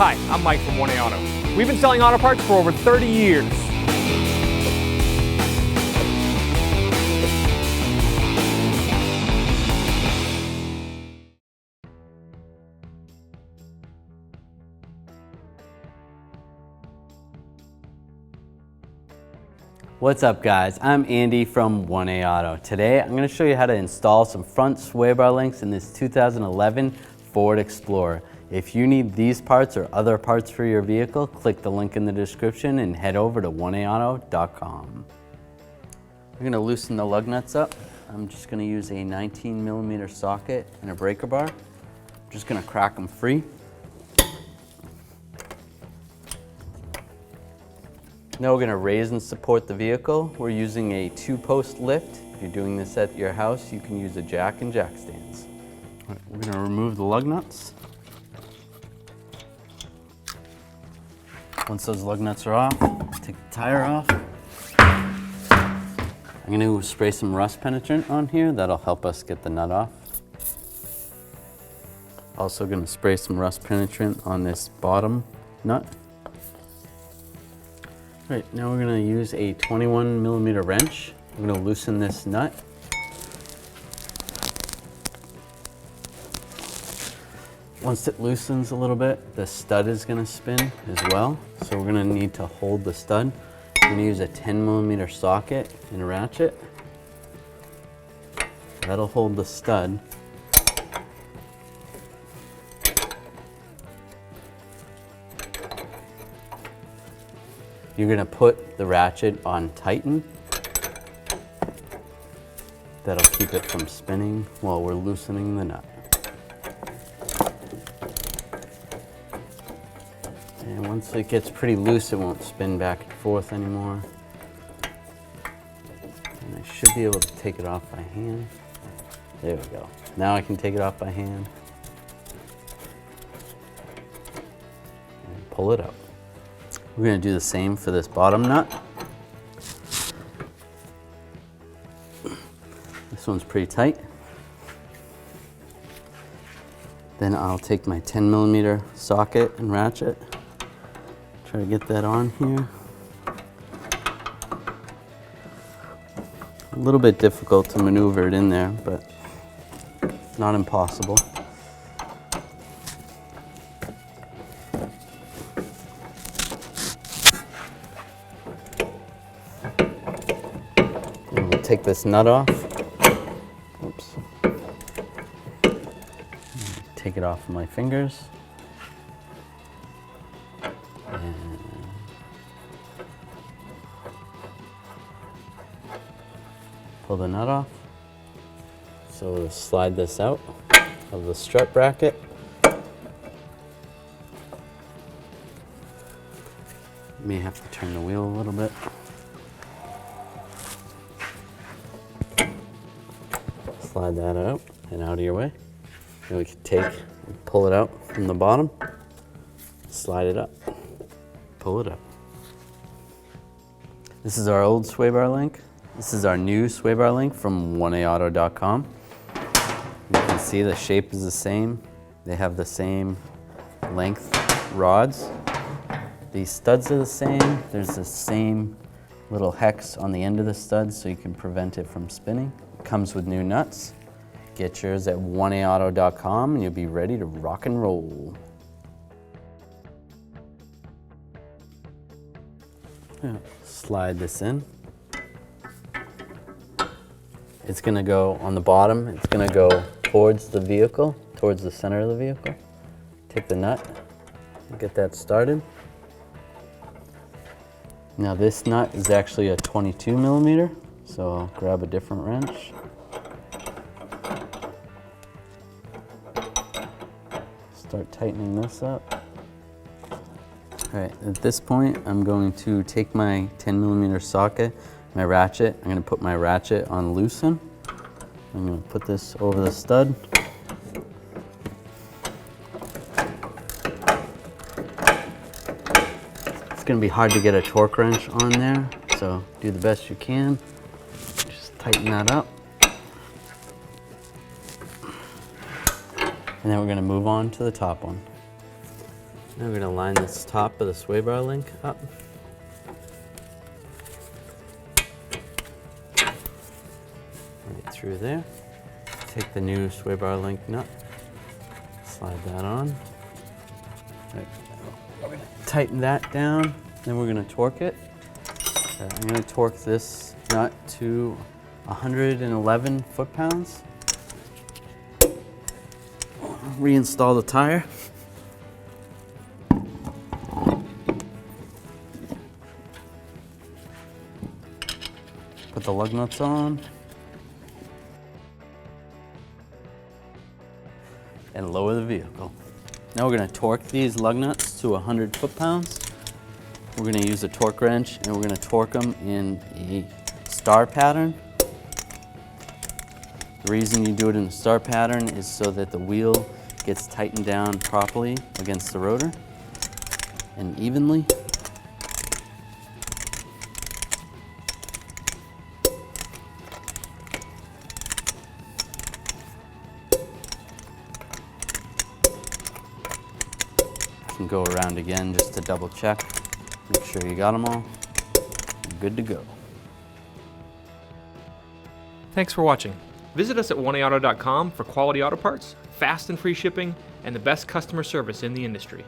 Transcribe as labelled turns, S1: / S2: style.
S1: Hi, I'm Mike from 1A Auto. We've been selling auto parts for over 30 years.
S2: What's up guys, I'm Andy from 1A Auto. Today I'm going to show you how to install some front sway bar links in this 2011 Ford Explorer. If you need these parts or other parts for your vehicle, click the link in the description and head over to 1aauto.com. We're going to loosen the lug nuts up. I'm just going to use a 19mm socket and a breaker bar. I'm just going to crack them free. Now we're going to raise and support the vehicle. We're using a 2-post lift. If you're doing this at your house, you can use a jack and jack stands. All right, we're going to remove the lug nuts. Once those lug nuts are off, take the tire off. I'm going to spray some rust penetrant on here. That'll help us get the nut off. Also going to spray some rust penetrant on this bottom nut. Right, now we're going to use a 21mm wrench. I'm going to loosen this nut. Once it loosens a little bit, the stud is going to spin as well. So we're going to need to hold the stud. I'm going to use a 10mm socket and a ratchet. That'll hold the stud. You're going to put the ratchet on tighten. That'll keep it from spinning while we're loosening the nut. And once it gets pretty loose, it won't spin back and forth anymore. And I should be able to take it off by hand. There we go. Now I can take it off by hand. And pull it out. We're going to do the same for this bottom nut. This one's pretty tight. Then I'll take my 10mm socket and ratchet. Try to get that on here. A little bit difficult to maneuver it in there, but not impossible. Take this nut off. Oops. Take it off of my fingers. And pull the nut off. So we'll slide this out of the strut bracket. May have to turn the wheel a little bit. Slide that out and out of your way. And we can pull it out from the bottom, slide it up, pull it up. This is our old sway bar link. This is our new sway bar link from 1aauto.com. You can see the shape is the same. They have the same length rods. These studs are the same. There's the same little hex on the end of the studs so you can prevent it from spinning. Comes with new nuts. Get yours at 1aauto.com and you'll be ready to rock and roll. Slide this in. It's going to go on the bottom. It's going to go towards the vehicle, towards the center of the vehicle. Take the nut and get that started. Now this nut is actually a 22mm. So I'll grab a different wrench. Start tightening this up. All right, at this point, I'm going to take my 10mm socket, my ratchet. I'm going to put my ratchet on loosen. I'm going to put this over the stud. It's going to be hard to get a torque wrench on there, so do the best you can. Tighten that up. And then we're going to move on to the top one. Now we're going to line this top of the sway bar link up. Right through there. Take the new sway bar link nut, slide that on. Right. We're going to tighten that down, then we're going to torque it. I'm going to torque this nut to 111 foot-pounds. Reinstall the tire. Put the lug nuts on. And lower the vehicle. Now we're going to torque these lug nuts to 100 foot-pounds. We're going to use a torque wrench and we're going to torque them in a star pattern. The reason you do it in a star pattern is so that the wheel gets tightened down properly against the rotor and evenly. You can go around again just to double check. Make sure you got them all. You're good to go.
S1: Thanks for watching. Visit us at oneauto.com for quality auto parts, fast and free shipping, and the best customer service in the industry.